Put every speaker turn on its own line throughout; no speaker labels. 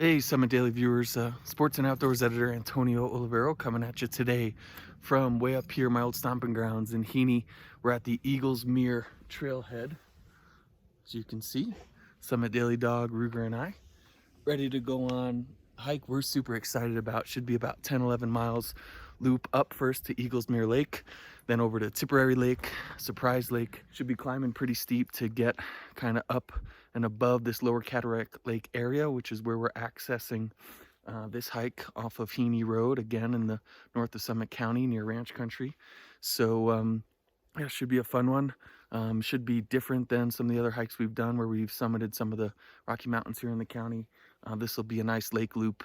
Hey, Summit Daily viewers, sports and outdoors editor Antonio Olivero coming at you today from way up here, my old stomping grounds in Heeney. We're at the Eaglesmere trailhead. As you can see, Summit Daily dog Ruger and I ready to go on a hike we're super excited about. Should be about 10-11 miles. Loop up first to Eaglesmere Lake, then over to Tipperary Lake, Surprise Lake. Should be climbing pretty steep to get kind of up and above this lower Cataract Lake area, which is where we're accessing this hike off of Heeney Road, again in the north of Summit County near ranch country. So yeah, should be a fun one. Should be different than some of the other hikes we've done where we've summited some of the Rocky Mountains here in the county. This will be a nice lake loop.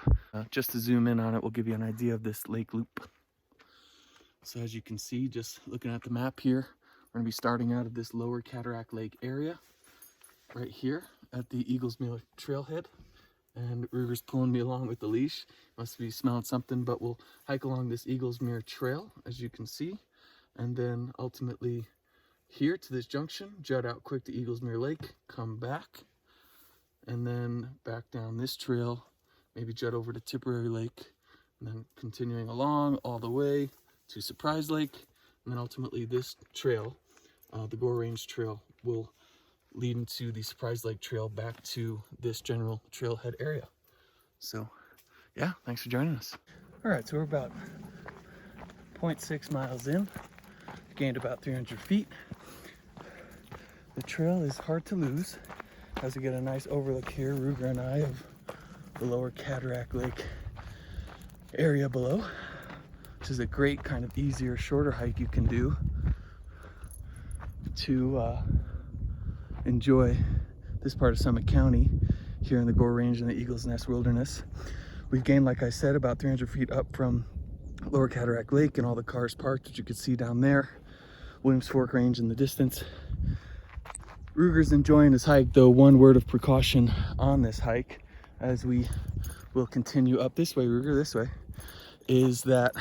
Just to zoom in on it, we'll give you an idea of this lake loop. So as you can see, just looking at the map here, we're gonna be starting out of this lower Cataract Lake area right here at the Eaglesmere trailhead. And Ruger's pulling me along with the leash. Must be smelling something, but we'll hike along this Eaglesmere trail, as you can see. And then ultimately here to this junction, jut out quick to Eaglesmere Lake, come back, and then back down this trail, maybe jut over to Tipperary Lake, and then continuing along all the way to Surprise Lake, and then ultimately this trail, the Gore Range trail, will lead into the Surprise Lake trail back to this general trailhead area. So yeah, thanks for joining us. All right, so we're about 0.6 miles in, gained about 300 feet. The trail is hard to lose as we get a nice overlook here, Ruger and I, of the lower Cataract Lake area below, which is a great kind of easier, shorter hike you can do to enjoy this part of Summit County here in the Gore Range and the Eagle's Nest Wilderness. We've gained, like I said, about 300 feet up from lower Cataract Lake and all the cars parked, which you can see down there. Williams Fork Range in the distance. Ruger's enjoying his hike, though. One word of precaution on this hike, as we will continue up this way, Ruger, this way, is that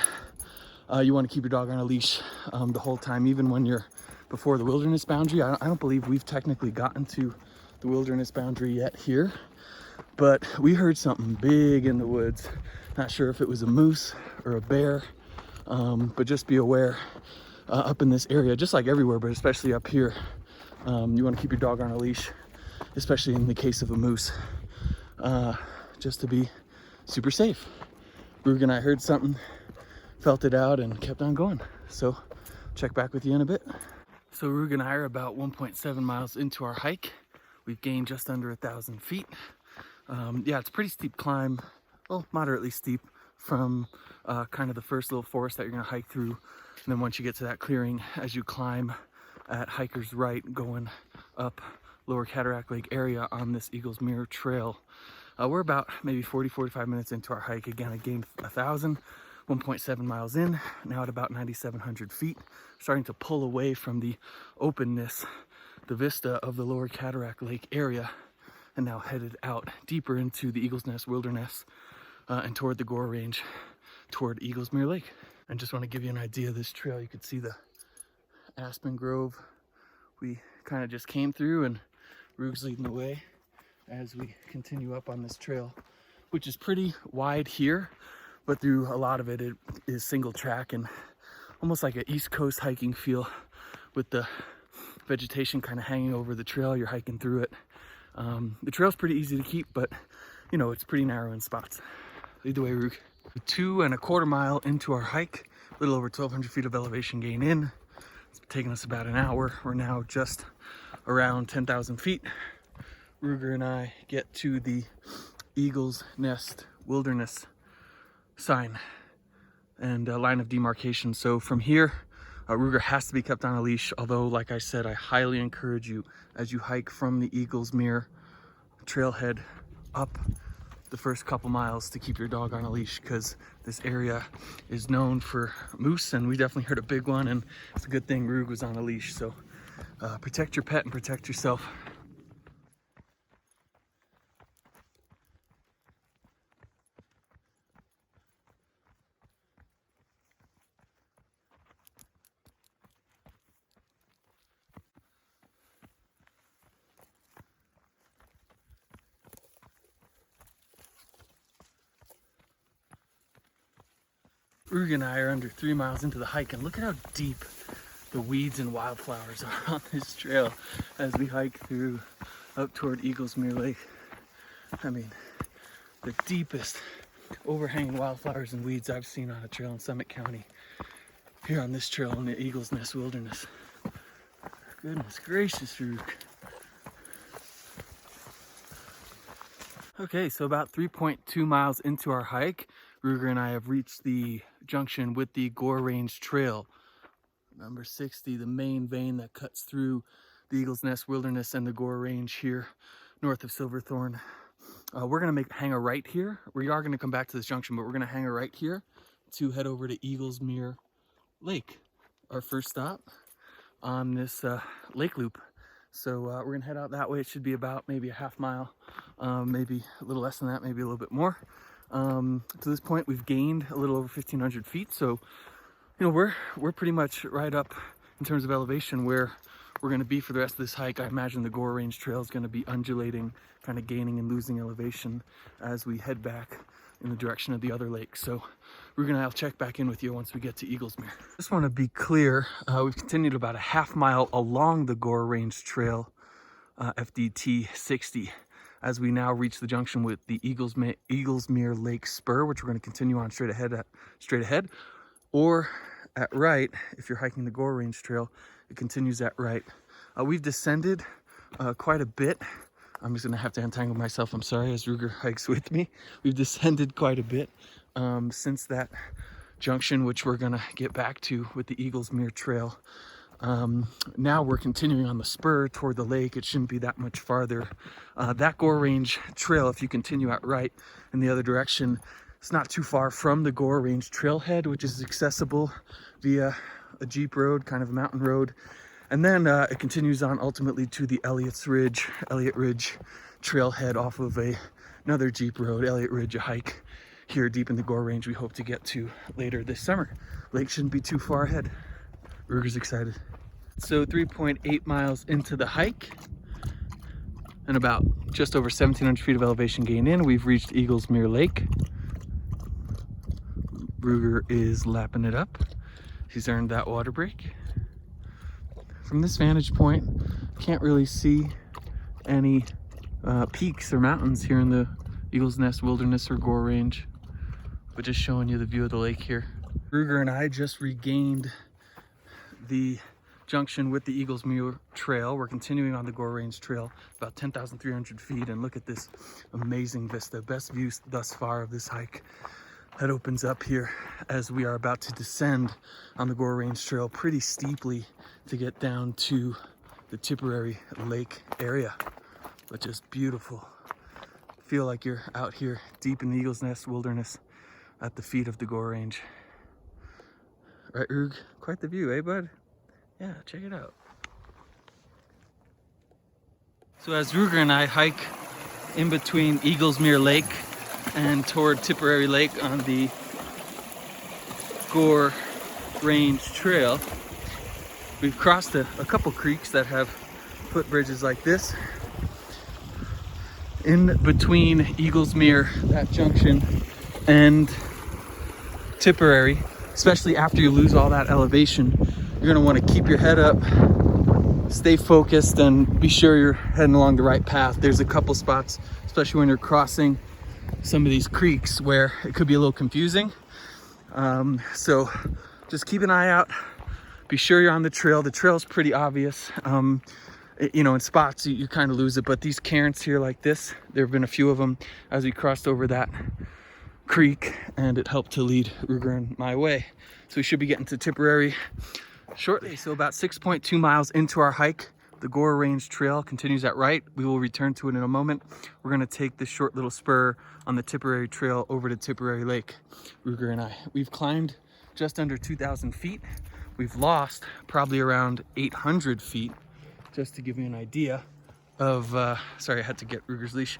you want to keep your dog on a leash the whole time, even when you're before the wilderness boundary. I don't believe we've technically gotten to the wilderness boundary yet here, but we heard something big in the woods. Not sure if it was a moose or a bear, but just be aware up in this area, just like everywhere, but especially up here, you want to keep your dog on a leash, especially in the case of a moose, just to be super safe. Ruger and I heard something, felt it out, and kept on going. So check back with you in a bit. So Ruger and I are about 1.7 miles into our hike. We've gained just under 1,000 feet. Yeah, it's a pretty steep climb, well, moderately steep, from kind of the first little forest that you're gonna hike through. And then once you get to that clearing, as you climb at hiker's right, going up lower Cataract Lake area on this Eaglesmere trail. We're about maybe 40-45 minutes into our hike. Again, I gained 1,000. 1.7 miles in, now at about 9,700 feet, starting to pull away from the openness, the vista of the lower Cataract Lake area, and now headed out deeper into the Eagle's Nest Wilderness and toward the Gore Range, toward Eaglesmere Lake. And just want to give you an idea of this trail. You could see the aspen grove we kind of just came through, and Ruger's leading the way as we continue up on this trail, which is pretty wide here, but through a lot of it, it is single track and almost like an East Coast hiking feel, with the vegetation kind of hanging over the trail. You're hiking through it. The trail's pretty easy to keep, but you know, it's pretty narrow in spots. Lead the way, Rug. 2.25 miles into our hike, a little over 1,200 feet of elevation gain in. It's taken us about an hour. We're now just around 10,000 feet. Ruger and I get to the Eagle's Nest Wilderness sign and a line of demarcation. So from here, Ruger has to be kept on a leash, although like I said, I highly encourage you, as you hike from the Eaglesmere trailhead up the first couple miles, to keep your dog on a leash, because this area is known for moose, and we definitely heard a big one, and it's a good thing Ruger was on a leash. So protect your pet and protect yourself. Ruger and I are under 3 miles into the hike, and look at how deep the weeds and wildflowers are on this trail as we hike through up toward Eaglesmere Lake. I mean, the deepest overhanging wildflowers and weeds I've seen on a trail in Summit County, here on this trail in the Eagles Nest Wilderness. Goodness gracious, Rug. Okay, so about 3.2 miles into our hike, Ruger and I have reached the junction with the Gore Range Trail. Number 60, the main vein that cuts through the Eagles Nest Wilderness and the Gore Range here north of Silverthorne. We're gonna hang a right here. We are gonna come back to this junction, but we're gonna hang a right here to head over to Eaglesmere Lake, our first stop on this lake loop. So we're gonna head out that way. It should be about maybe a half mile, maybe a little less than that, maybe a little bit more. To this point, we've gained a little over 1,500 feet. So, you know, we're pretty much right up in terms of elevation where we're gonna be for the rest of this hike. I imagine the Gore Range Trail is gonna be undulating, kind of gaining and losing elevation as we head back in the direction of the other lake. So I'll check back in with you once we get to Eaglesmere. Just want to be clear, we've continued about a half mile along the Gore Range Trail, FDT 60, as we now reach the junction with the Eaglesmere Lake Spur, which we're going to continue on straight ahead, or at right. If you're hiking the Gore Range Trail, it continues at right. We've descended quite a bit. I'm just gonna have to untangle myself, I'm sorry, as Ruger hikes with me. We've descended quite a bit since that junction, which we're gonna get back to with the Eaglesmere Trail. Now we're continuing on the spur toward the lake. It shouldn't be that much farther. That Gore Range Trail, if you continue out right in the other direction, it's not too far from the Gore Range Trailhead, which is accessible via a jeep road, kind of a mountain road. And then it continues on ultimately to the Elliott Ridge trailhead off of another jeep road, Elliott Ridge, a hike here deep in the Gore Range we hope to get to later this summer. Lake shouldn't be too far ahead. Ruger's excited. So 3.8 miles into the hike and about just over 1,700 feet of elevation gain in, we've reached Eaglesmere Lake. Ruger is lapping it up. He's earned that water break. From this vantage point, can't really see any peaks or mountains here in the Eagles Nest Wilderness or Gore Range, but just showing you the view of the lake here. Ruger and I just regained the junction with the Eaglesmere Trail. We're continuing on the Gore Range Trail, about 10,300 feet, and look at this amazing vista. Best view thus far of this hike that opens up here as we are about to descend on the Gore Range Trail pretty steeply to get down to the Tipperary Lake area, but just beautiful. Feel like you're out here deep in the Eagles Nest Wilderness at the feet of the Gore Range. Right, Rug? Quite the view, eh, bud? Yeah, check it out. So as Ruger and I hike in between Eaglesmere Lake and toward Tipperary Lake on the Gore Range Trail, we've crossed a couple creeks that have footbridges like this. In between Eaglesmere, that junction, and Tipperary, especially after you lose all that elevation, you're gonna wanna keep your head up, stay focused, and be sure you're heading along the right path. There's a couple spots, especially when you're crossing some of these creeks, where it could be a little confusing. So just keep an eye out. Be sure you're on the trail. The trail's pretty obvious. You know, in spots you kind of lose it, but these cairns here like this, there have been a few of them as we crossed over that creek, and it helped to lead Ruger and my way. So we should be getting to Tipperary shortly. So about 6.2 miles into our hike, the Gore Range Trail continues at right. We will return to it in a moment. We're gonna take this short little spur on the Tipperary Trail over to Tipperary Lake, Ruger and I. We've climbed just under 2,000 feet. We've lost probably around 800 feet, just to give you an idea of, sorry, I had to get Ruger's leash.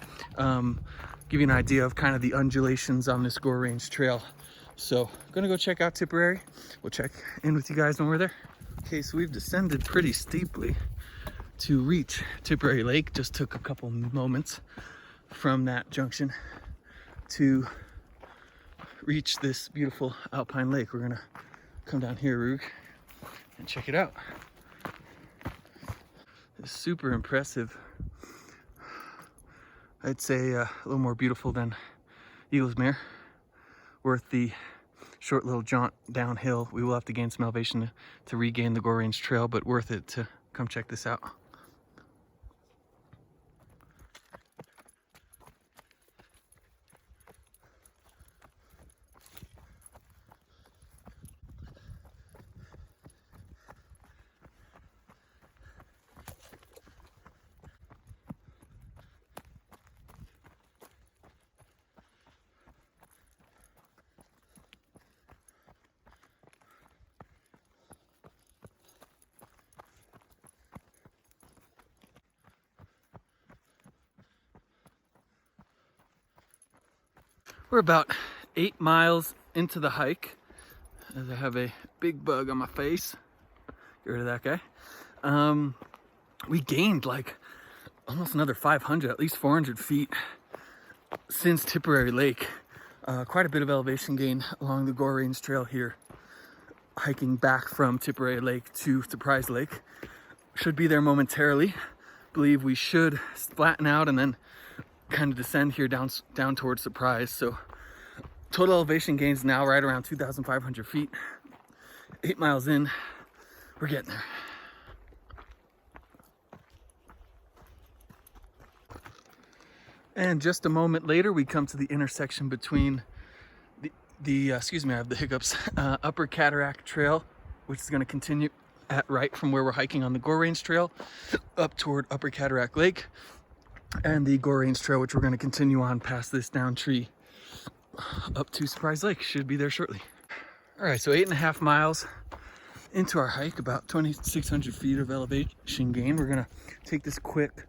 Give you an idea of kind of the undulations on this Gore Range Trail. So I'm gonna go check out Tipperary. We'll check in with you guys when we're there. Okay, so we've descended pretty steeply to reach Tipperary Lake. Just took a couple moments from that junction to reach this beautiful alpine lake. We're gonna come down here, Rug, and check it out. It's super impressive. I'd say a little more beautiful than Eaglesmere. Worth the short little jaunt downhill. We will have to gain some elevation to regain the Gore Range trail, but worth it to come check this out. We're about 8 miles into the hike, as I have a big bug on my face. Get rid of that guy. We gained like almost another 500, at least 400 feet since Tipperary Lake. Quite a bit of elevation gain along the Gore Range trail here, hiking back from Tipperary Lake to Surprise Lake. Should be there momentarily. Believe we should flatten out and then kind of descend here down towards Surprise. So total elevation gains now right around 2,500 feet. 8 miles in, we're getting there. And just a moment later, we come to the intersection between excuse me, I have the hiccups, Upper Cataract Trail, which is going to continue at right from where we're hiking on the Gore Range Trail up toward Upper Cataract Lake, and the Gore Range Trail, which we're going to continue on past this down tree up to Surprise Lake. Should be there shortly. All right, so 8.5 miles into our hike, about 2,600 feet of elevation gain. We're going to take this quick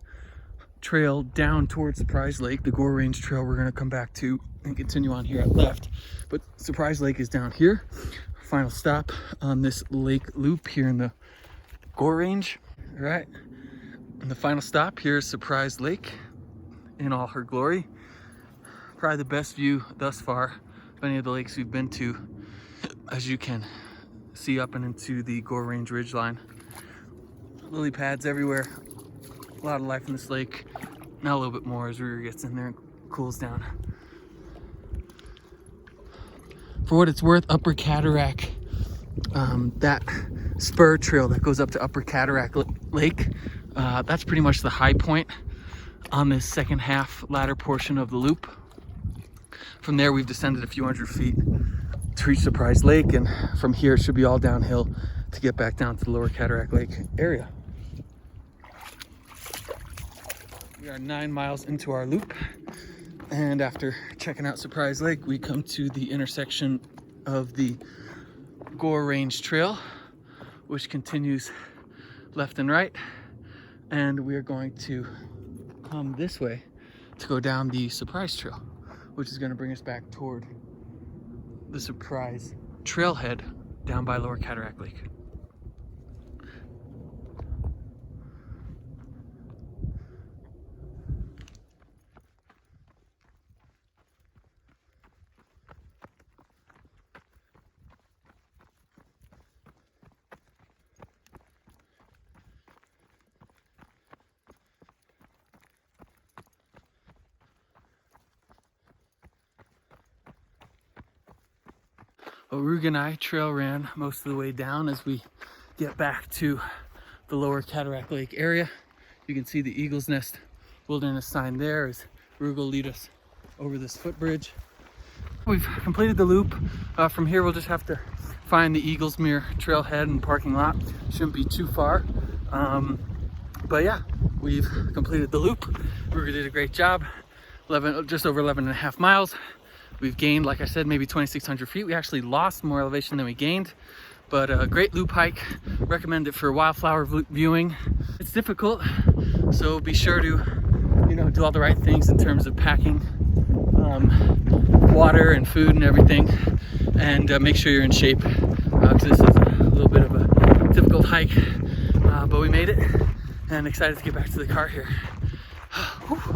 trail down towards Surprise Lake, the Gore Range Trail we're going to come back to and continue on here at left. But Surprise Lake is down here. Final stop on this lake loop here in the Gore Range. All right, and the final stop here is Surprise Lake in all her glory. Probably the best view thus far of any of the lakes we've been to, as you can see up and into the Gore Range ridgeline. Lily pads everywhere. A lot of life in this lake. Now a little bit more as Ruger gets in there and cools down. For what it's worth, Upper Cataract, that spur trail that goes up to Upper Cataract Lake, that's pretty much the high point on this second half latter portion of the loop. From there, we've descended a few hundred feet to reach Surprise Lake, and from here it should be all downhill to get back down to the Lower Cataract Lake area. We are 9 miles into our loop, and after checking out Surprise Lake, we come to the intersection of the Gore Range Trail, which continues left and right, and we are going to come this way to go down the Surprise Trail, which is going to bring us back toward the Surprise trailhead down by Lower Cataract Lake. Rug and I trail ran most of the way down as we get back to the Lower Cataract Lake area. You can see the Eagle's Nest Wilderness sign there as Rug will lead us over this footbridge. We've completed the loop. From here we'll just have to find the Eaglesmere trailhead and parking lot. Shouldn't be too far. But yeah, we've completed the loop. Rug did a great job. Just over 11.5 miles. We've gained, like I said, maybe 2,600 feet. We actually lost more elevation than we gained, but a great loop hike. Recommend it for wildflower viewing. It's difficult, so be sure to, do all the right things in terms of packing water and food and everything, and make sure you're in shape, because this is a little bit of a difficult hike, but we made it, and excited to get back to the car here. Whew.